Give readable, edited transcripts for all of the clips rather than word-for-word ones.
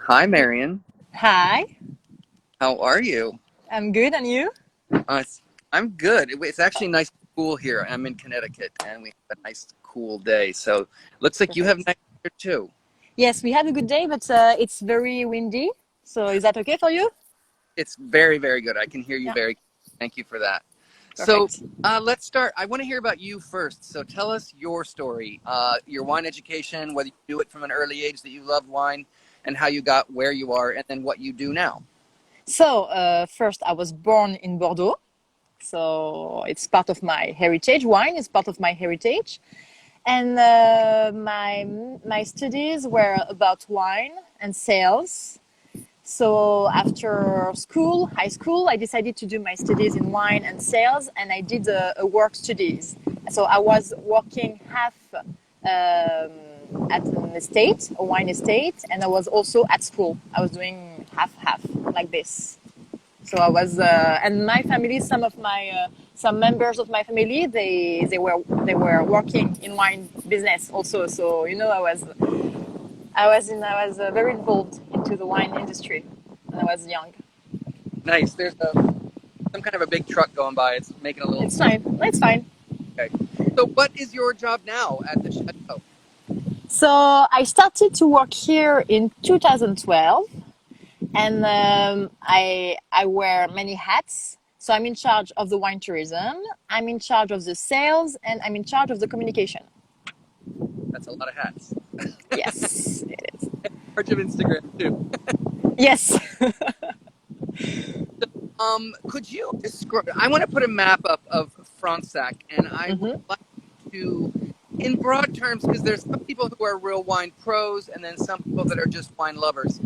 Hi, Marion. Hi, How are you? I'm good, and you? I'm good. It's actually nice and cool here. I'm in Connecticut, and we have a nice, cool day. So, looks like you have Perfect. nice here too. Yes, we had a good day, but it's very windy. So is that okay for you? It's very, very good. I can hear you Yeah, very. Thank you for that. So, perfect. let's start. I want to hear about you first. So, tell us your story, your wine education, whether you do it from an early age that you loved wine, and how you got where you are, and then what you do now. So first, I was born in Bordeaux, so it's part of my heritage. Wine is part of my heritage, and my studies were about wine and sales. So after school, high school, I decided to do my studies in wine and sales, and I did a work studies. So I was working half at an estate, a wine estate, and I was also at school. I was doing half half like this. So I was, and my family, some members of my family, they were working in wine business also. So I was very involved into the wine industry when I was young. Nice. There's some kind of a big truck going by. It's making a little It's noise. fine. It's fine. Okay. So, what is your job now at the Chateau? So I started to work here in 2012, and I wear many hats. So I'm in charge of the wine tourism. I'm in charge of the sales, and I'm in charge of the communication. That's a lot of hats. Yes, it is. Charge of Instagram too. Yes. Could you describe? I want to put a map up of Fronsac, and I would Hmm. like to, in broad terms, because there's some people who are real wine pros, and then some people that are just wine lovers.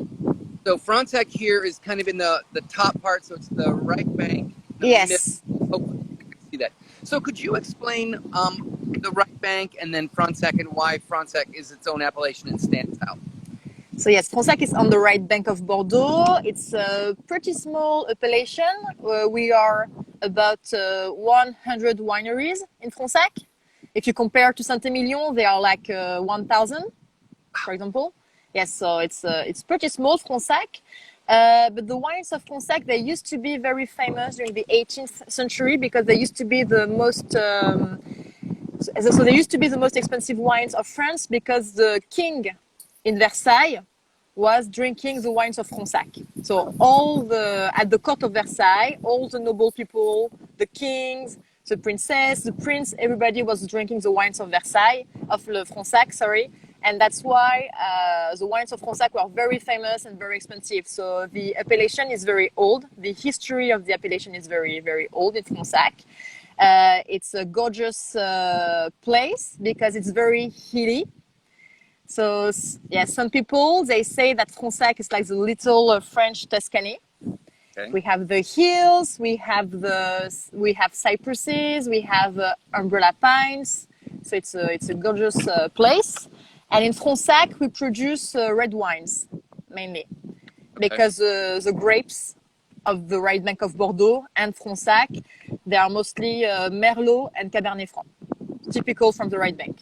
So Fronsac here is kind of in the top part, so it's the right bank, the middle. Yes. Hopefully you can see that. So could you explain the right bank and then Fronsac and why Fronsac is its own appellation and stands out? So yes, Fronsac is on the right bank of Bordeaux. It's a pretty small appellation. We are about 100 wineries in Fronsac. If you compare to Saint-Emilion, they are like 1,000, for example. Yes, so it's pretty small, Fronsac. But the wines of Fronsac, they used to be very famous during the 18th century because they used to be the most so they used to be the most expensive wines of France because the king in Versailles was drinking the wines of Fronsac. So at the court of Versailles, all the noble people, the kings, the princess, the prince, everybody was drinking the wines of Versailles, of Le Fronsac, sorry. And that's why the wines of Fronsac were very famous and very expensive. So the appellation is very old. The history of the appellation is very, very old in Fronsac. It's a gorgeous place because it's very hilly. So yeah, some people they say that Fronsac is like the little French Tuscany. Okay. We have the hills, we have cypresses, we have umbrella pines. So it's a gorgeous place. And in Fronsac we produce red wines mainly Okay. because the grapes of the right bank of Bordeaux and Fronsac they are mostly Merlot and Cabernet Franc, typical from the right bank.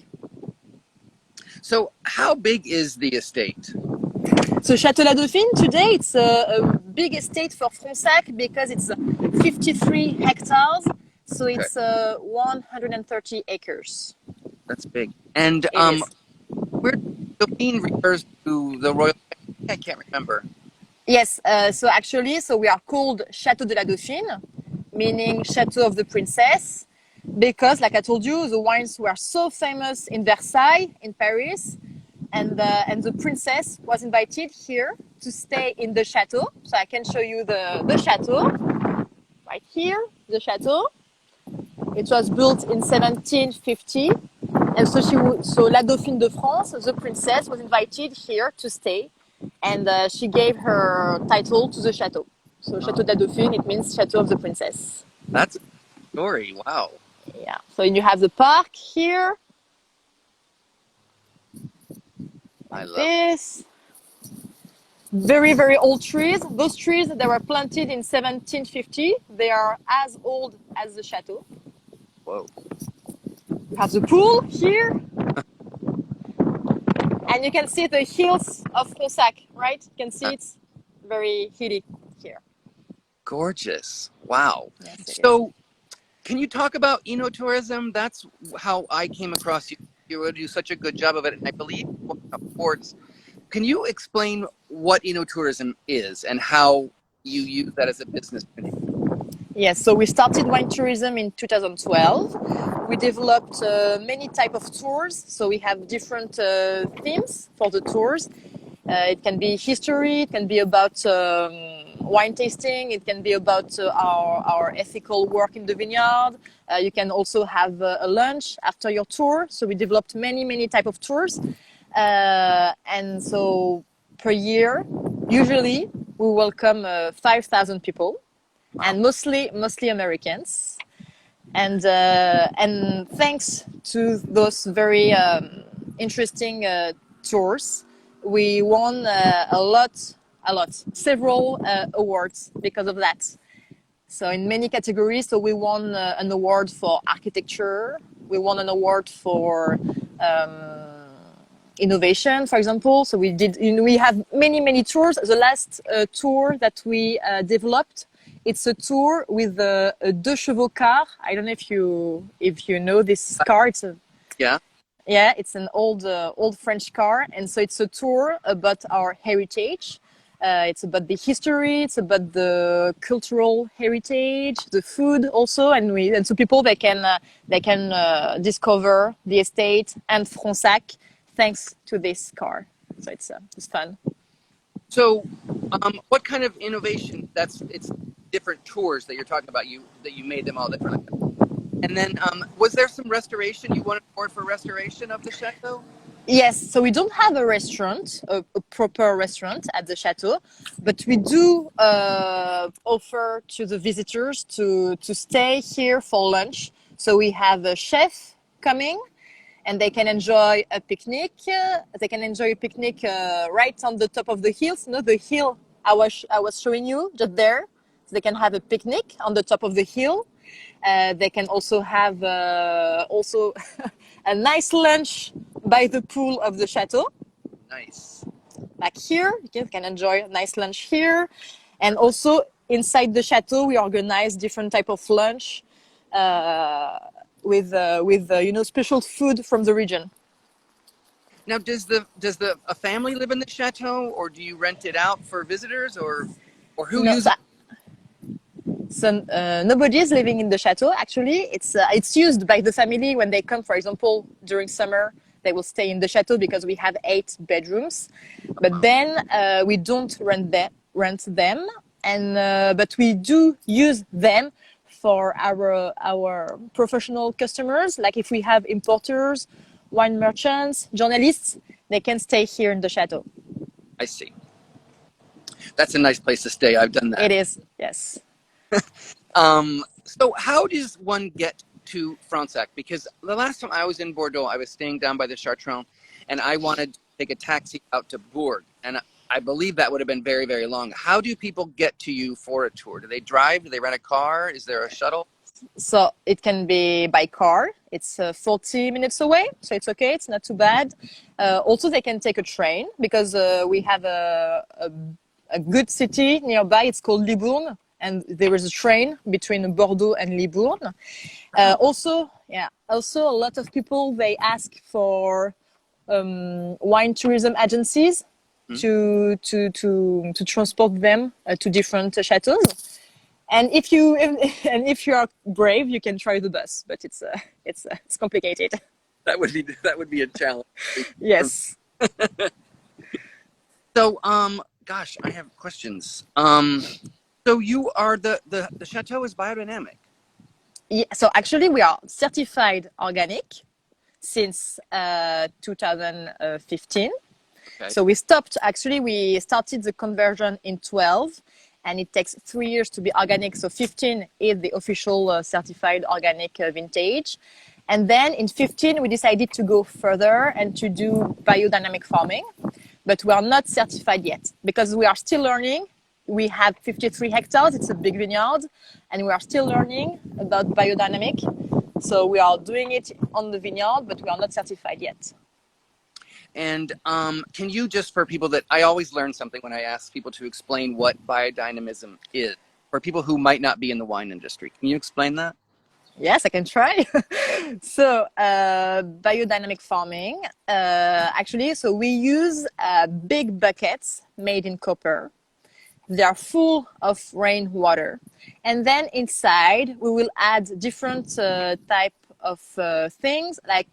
So how big is the estate? So Chateau la Dauphine today it's a big estate for Fronsac because it's 53 hectares, so Okay, it's 130 acres. that's big. And It is. where Dauphine refers to the royal. I can't remember. Yes, so we are called Chateau de la Dauphine, meaning Chateau of the Princess, because, like I told you, the wines were so famous in Versailles, in Paris, and the princess was invited here to stay in the chateau. So I can show you the chateau right here. The chateau. It was built in 1750, and so La Dauphine de France, the princess, was invited here to stay, and she gave her title to the chateau. So Chateau de la Dauphine, it means Chateau of the Princess. That's a story. Wow, Yeah. So you have the park here, I like love. this. Very, very old trees. Those trees that were planted in 1750, they are as old as the chateau. Whoa. You have the pool here. And you can see the hills of Fronsac, right? You can see it's very hilly here. Gorgeous. Wow. Yes, it is. So can you talk about enotourism? That's how I came across you. You do such a good job of it. And I believe ports. Can you explain what enotourism is and how you use that as a business? Yes, so we started wine tourism in 2012. We developed many type of tours. So we have different themes for the tours. It can be history, it can be about wine tasting, it can be about our ethical work in the vineyard. You can also have a lunch after your tour. So we developed many type of tours. And so per year, usually we welcome 5,000 people. Wow. And mostly Americans. And thanks to those very interesting tours, we won several awards because of that. So in many categories, so we won an award for architecture. We won an award for innovation, for example. So we have many tours. The last tour that we developed, it's a tour with a deux chevaux car. I don't know if you know this car. It's an old French car, and so it's a tour about our heritage. It's about the history. It's about the cultural heritage, the food also, and so people they can discover the estate and Fronsac thanks to this car. So it's fun. So, what kind of innovation? It's different tours that you're talking about. That you made them all different. And then, was there some restoration? You wanted more for restoration of the chateau? Yes. So we don't have a restaurant, a proper restaurant at the chateau, but we do offer to the visitors to stay here for lunch. So we have a chef coming, and they can enjoy a picnic. They can enjoy a picnic right on the top of the hills. You know, the hill I was showing you just there. So they can have a picnic on the top of the hill. They can also have also a nice lunch by the pool of the chateau. Nice. Like here, you can enjoy a nice lunch here. And also inside the chateau, we organize different type of lunch with special food from the region. Now, does a family live in the chateau, or do you rent it out for visitors, or who uses it? So nobody is living in the chateau. Actually, it's used by the family when they come. For example, during summer, they will stay in the chateau because we have 8 bedrooms. But then we don't rent them, and but we do use them for our professional customers. Like if we have importers, wine merchants, journalists, they can stay here in the chateau. I see. That's a nice place to stay. I've done that. It is, yes. So how does one get to Fronsac? Because the last time I was in Bordeaux, I was staying down by the Chateau, and I wanted to take a taxi out to Bourg, and I believe that would have been very, very long. How do people get to you for a tour? Do they drive? Do they rent a car? Is there a shuttle? So it can be by car. It's 40 minutes away, so it's okay. It's not too bad. Also, they can take a train because we have a good city nearby. It's called Libourne. And there is a train between Bordeaux and Libourne. Also, a lot of people, they ask for wine tourism agencies to transport them to different chateaus. And if you are brave, you can try the bus, but it's complicated. That would be a challenge. Yes. So, gosh, I have questions. So you are the chateau is biodynamic. Yeah, so actually we are certified organic since 2015. Okay. So we started the conversion in 12, and it takes 3 years to be organic. So 15 is the official certified organic vintage. And then in 15, we decided to go further and to do biodynamic farming, but we are not certified yet because we are still learning. We have 53 hectares. It's a big vineyard, and we are still learning about biodynamic. So we are doing it on the vineyard, but we are not certified yet. And can you just, for people that, I always learn something when I ask people to explain what biodynamism is, for people who might not be in the wine industry. Can you explain that? Yes, I can try. So, biodynamic farming, actually, so we use big buckets made in copper. They are full of rainwater. And then inside, we will add different type of things like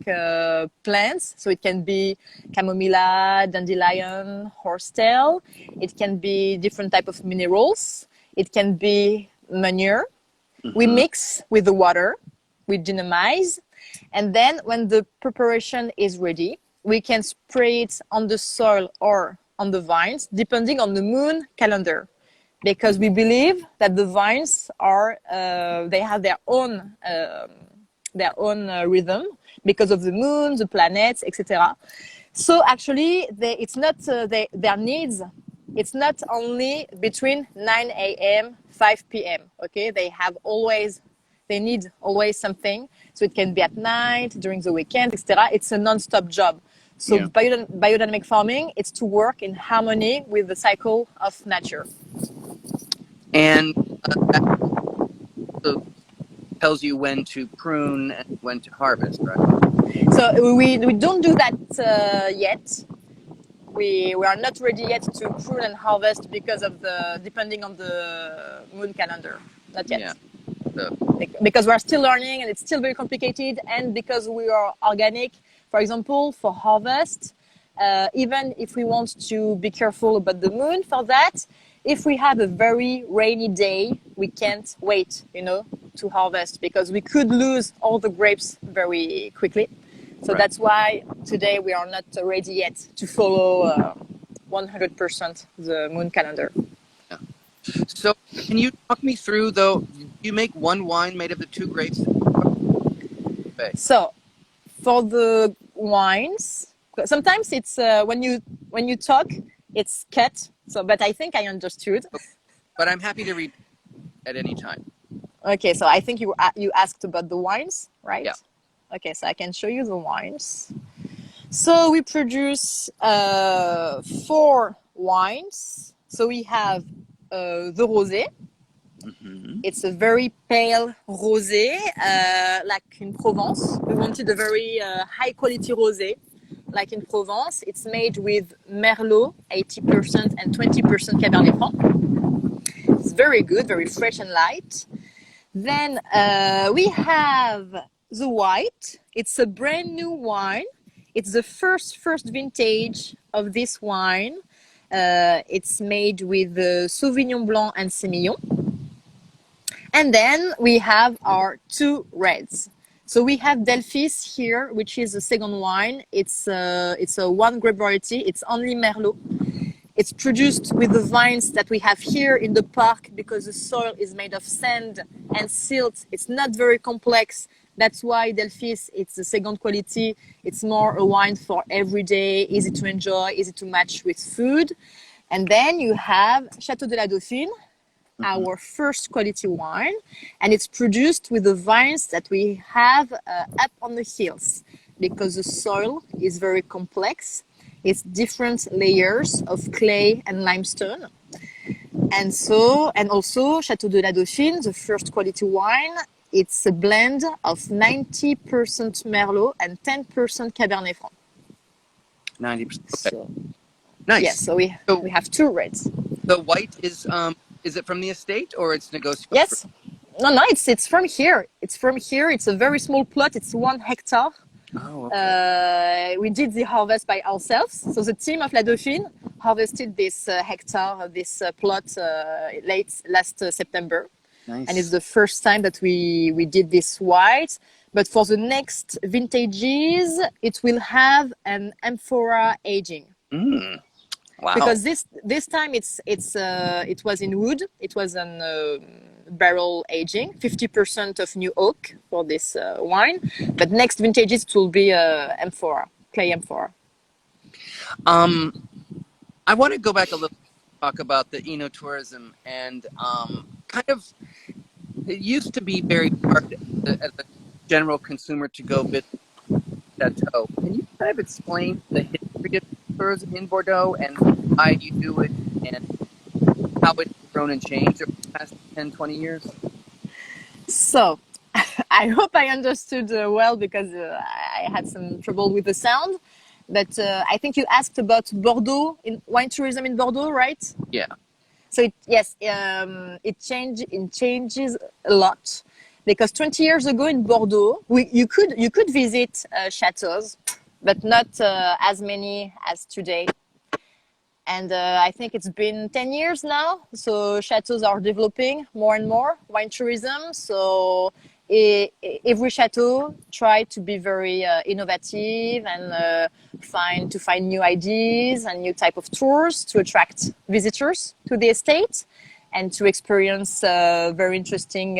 plants. So it can be chamomilla, dandelion, horsetail. It can be different type of minerals. It can be manure. We mix with the water, we dynamize, and then when the preparation is ready, we can spray it on the soil or on the vines, depending on the moon calendar, because we believe that the vines are they have their own rhythm because of the moon, the planets, etc. So actually, it's not their needs. It's not only between 9 a.m. 5 p.m. Okay, they need always something. So it can be at night, during the weekend, etc. It's a non-stop job. So Yeah. biodynamic farming, it's to work in harmony with the cycle of nature. And that also tells you when to prune and when to harvest, right? So we don't do that yet. We are not ready yet to prune and harvest because of depending on the moon calendar. Not yet. Yeah. So, Because we're still learning and it's still very complicated, and because we are organic, for example, for harvest, even if we want to be careful about the moon for that, if we have a very rainy day, we can't wait, to harvest, because we could lose all the grapes very quickly. So right. That's why today we are not ready yet to follow 100% the moon calendar. Yeah. So can you talk me through, though, you make one wine made of the two grapes? So for the wines, sometimes it's when you talk, it's cut. So, but I think I understood. But I'm happy to read at any time. Okay, so I think you asked about the wines, right? Yeah. Okay, so I can show you the wines. So we produce 4 wines. So we have the rosé. Mm-hmm. It's a very pale rosé, like in Provence. We wanted a very high quality rosé, like in Provence. It's made with Merlot, 80% and 20% Cabernet Franc. It's very good, very fresh and light. Then we have the white. It's a brand new wine. It's the first vintage of this wine. It's made with Sauvignon Blanc and Semillon. And then we have our 2 reds. So we have Delphis here, which is the second wine. It's a 1 grape variety. It's only Merlot. It's produced with the vines that we have here in the park, because the soil is made of sand and silt. It's not very complex. That's why Delphis, it's the second quality. It's more a wine for every day, easy to enjoy, easy to match with food. And then you have Chateau de la Dauphine, our first quality wine, and it's produced with the vines that we have up on the hills, because the soil is very complex. It's different layers of clay and limestone. And also Chateau de la Dauphine, the first quality wine, it's a blend of 90% Merlot and 10% Cabernet Franc. 90%. Okay. So, Nice. yes, so we have 2 reds. The white is it from the estate, or it's negotiable? Yes. No, it's from here. It's from here. It's a very small plot. It's 1 hectare. Oh, okay. We did the harvest by ourselves. So the team of La Dauphine harvested this hectare, this plot late last September. Nice. And it's the first time that we did this white. But for the next vintages, it will have an amphora aging. Wow. Because this time it was in wood. It was an barrel aging, 50% of new oak for this wine. But next vintages it will be amphora, clay amphora. I want to go back a little, talk about the enotourism, and kind of, it used to be very hard as a general consumer to go visit Chateau. Can you kind of explain the history history of tourism in Bordeaux and why you do it and how it's grown and changed over the past 10, 20 years? So, I hope I understood well because I had some trouble with the sound. But I think you asked about Bordeaux, in wine tourism in Bordeaux, right? Yeah. So it changes a lot because 20 years ago in Bordeaux, you could visit chateaus, but not as many as today. And I think it's been 10 years now. So chateaus are developing more and more wine tourism. So every chateau try to be very innovative and find new ideas and new type of tours to attract visitors to the estate and to experience very interesting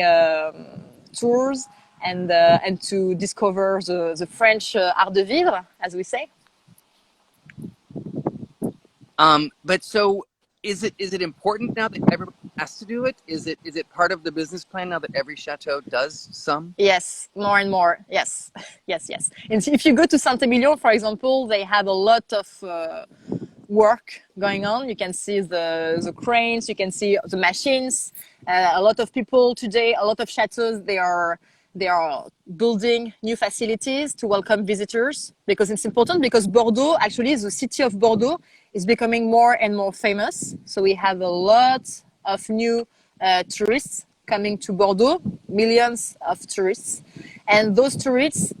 tours and to discover the French art de vivre, as we say. But so is it important now that everybody has to do it? Is it part of the business plan now that every chateau does some? Yes, more and more. Yes, yes. And if you go to Saint-Emilion, for example, they have a lot of work going on. You can see the cranes, you can see the machines. A lot of people today, a lot of chateaus, they are building new facilities to welcome visitors because it's important because Bordeaux, actually the city of Bordeaux is becoming more and more famous. So we have a lot of new tourists coming to Bordeaux, millions of tourists. And those tourists,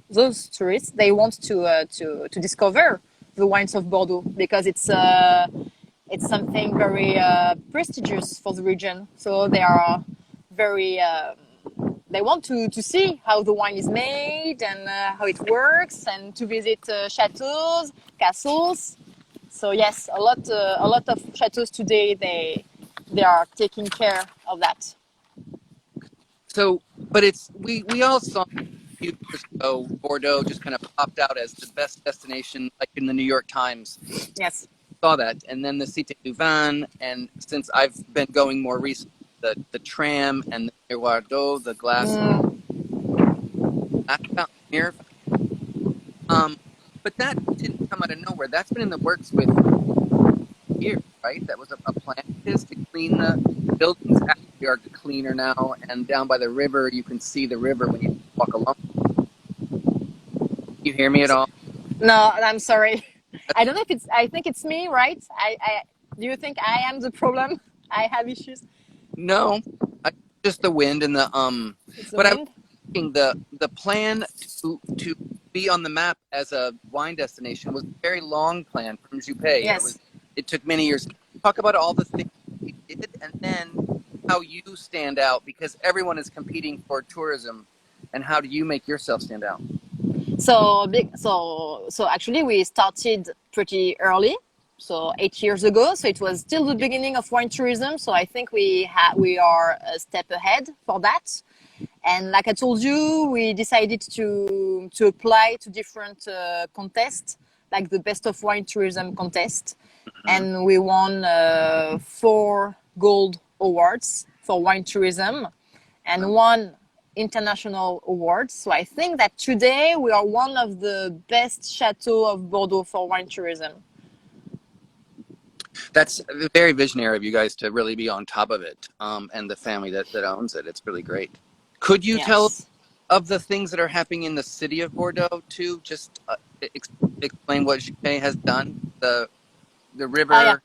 they want to discover the wines of Bordeaux because it's something very prestigious for the region. So they are very they want to see how the wine is made and how it works and to visit chateaus, castles. So yes, a lot of chateaus today they are taking care of that. So, but we all saw a few years ago Bordeaux just kind of popped out as the best destination, like in the New York Times. Yes. Saw that, and then the Cité Dauphine, and since I've been going more recently, the tram and the Miroir d'eau, the glass fountain here. But that didn't come out of nowhere. That's been in the works with years, right? That was a plan to clean the buildings. Actually are cleaner now, and down by the river, you can see the river when you walk along. You hear me at all? No, I'm sorry. I don't know if it's. I think it's me, right? I do you think I am the problem? I have issues. No, just the wind and the It's the But wind. I'm thinking the plan to be on the map as a wine destination was a very long plan from Juppé. Yes. It took many years. Talk about all the things you did and then how you stand out because everyone is competing for tourism. And how do you make yourself stand out? So actually we started pretty early, so 8 years ago. So it was still the beginning of wine tourism. So I think we are a step ahead for that. And like I told you, we decided to apply to different contests, like the Best of Wine Tourism contest, and we won 4 gold awards for wine tourism, and 1 international award. So I think that today we are one of the best chateaux of Bordeaux for wine tourism. That's very visionary of you guys to really be on top of it, and the family that owns it. It's really great. Could you tell of the things that are happening in the city of Bordeaux too? Just explain what Juppé has done. The river. Yeah.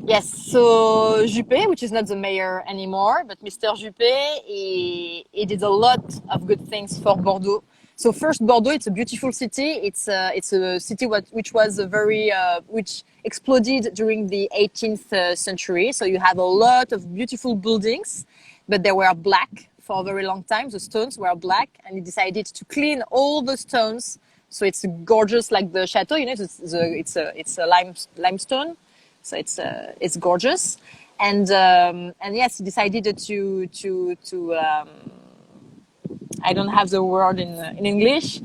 Yes, so Juppé, which is not the mayor anymore, but Mr. Juppé, he did a lot of good things for Bordeaux. So first, Bordeaux, it's a beautiful city. It's a city which was which exploded during the 18th century. So you have a lot of beautiful buildings, but they were black for a very long time. The stones were black, and he decided to clean all the stones. So it's gorgeous, like the chateau. You know, it's a limestone. So it's gorgeous, and yes, he decided to I don't have the word in English,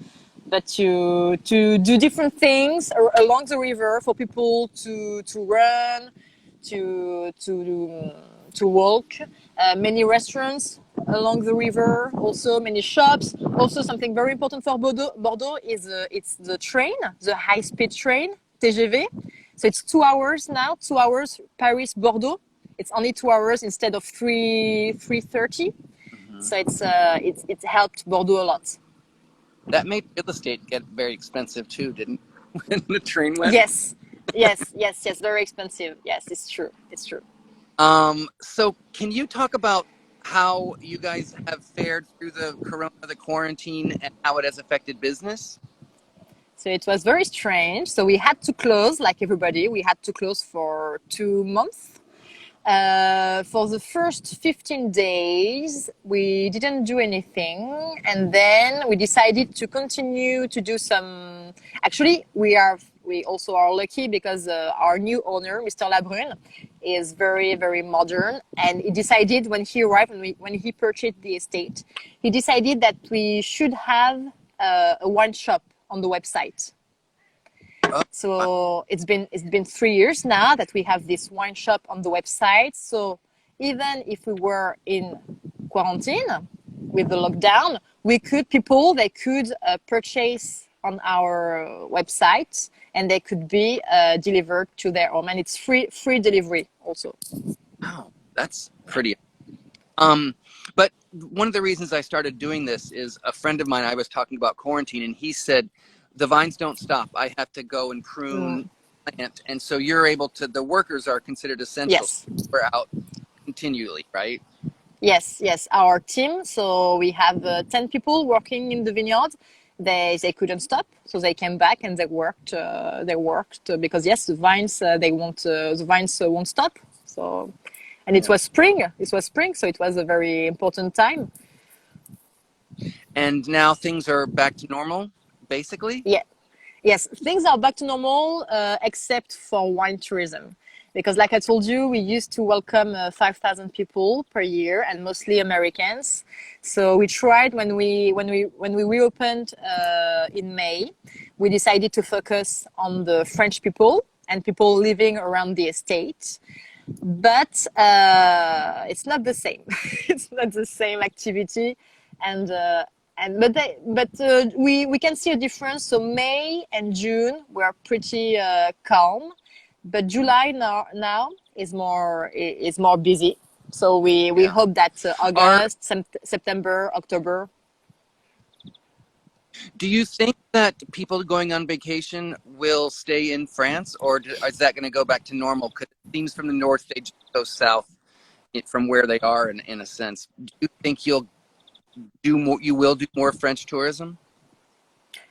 but to do different things along the river for people to run, to walk. Many restaurants along the river, also many shops. Also, something very important for Bordeaux is it's the train, the high-speed train. TGV. So it's 2 hours now, 2 hours Paris, Bordeaux. It's only 2 hours instead of 3:30. So it helped Bordeaux a lot. That made real estate get very expensive too, didn't it? When the train went? Yes, yes, very expensive. Yes, it's true. It's true. So can you talk about how you guys have fared through the quarantine, and how it has affected business? So it was very strange. So we had to close, like everybody. We had to close for 2 months. For the first 15 days, we didn't do anything. And then we decided to continue to do some. Actually, we also are lucky because our new owner, Mr. Labrune, is very, very modern. And he decided when he arrived, when he purchased the estate, he decided that we should have a wine shop on the website. So it's been 3 years now that we have this wine shop on the website. So even if we were in quarantine with the lockdown, they could purchase on our website, and they could be delivered to their home, and it's free delivery also. Wow, that's pretty. But one of the reasons I started doing this is a friend of mine, I was talking about quarantine, and he said, the vines don't stop. I have to go and prune, plant. And so you're able to, the workers are considered essential. Yes. We're out continually, right? Yes. Our team, so we have 10 people working in the vineyard. They couldn't stop, so they came back and they worked. Because yes, the vines won't stop. So, and it was spring. So it was a very important time. And now things are back to normal, basically? Yeah. Yes, things are back to normal, except for wine tourism. Because like I told you, we used to welcome 5,000 people per year, and mostly Americans. So we tried when we reopened in May, we decided to focus on the French people and people living around the estate. But it's not the same. It's not the same activity, but we can see a difference. So May and June were pretty calm, but July now is more busy. So we hope that August, September, October. Do you think that people going on vacation will stay in France, or is that going to go back to normal? Because it seems from the north they just go south from where they are, in a sense. Do you think you will do more French tourism?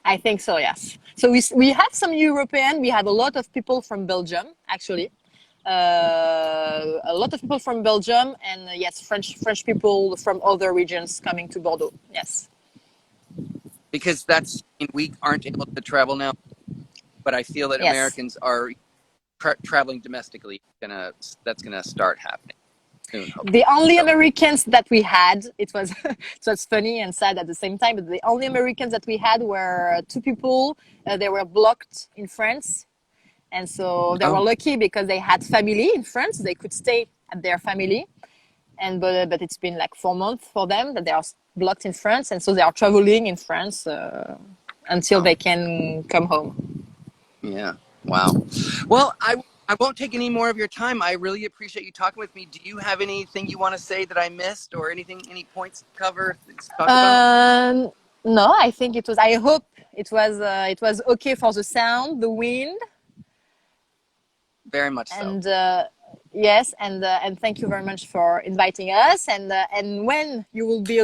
I think so, yes. So we have some European. We have a lot of people from Belgium, actually. A lot of people from Belgium, and yes, French people from other regions coming to Bordeaux. Yes. Because we aren't able to travel now, but I feel that Americans are traveling domestically. That's gonna start happening soon. The only Americans that we had, it was funny and sad at the same time, but the only Americans that we had were 2 people. They were blocked in France, and so they were lucky because they had family in France. They could stay at their family, but it's been like 4 months for them that they are blocked in France, and so they are traveling in France until they can come home. Yeah. Wow. Well, I won't take any more of your time. I really appreciate you talking with me. Do you have anything you want to say that I missed, or any points to cover, things to talk about? No, I think it was. I hope it was okay for the sound, the wind. Very much so. And yes, and thank you very much for inviting us. And when you will be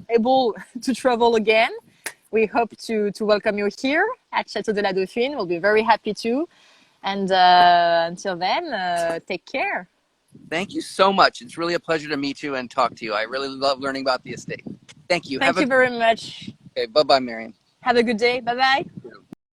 able to travel again, we hope to welcome you here at Chateau de la Dauphine. We'll be very happy to. And until then, take care. Thank you so much. It's really a pleasure to meet you and talk to you. I really love learning about the estate. Thank you. Thank you very much. Okay, bye-bye, Marion. Have a good day. Bye-bye.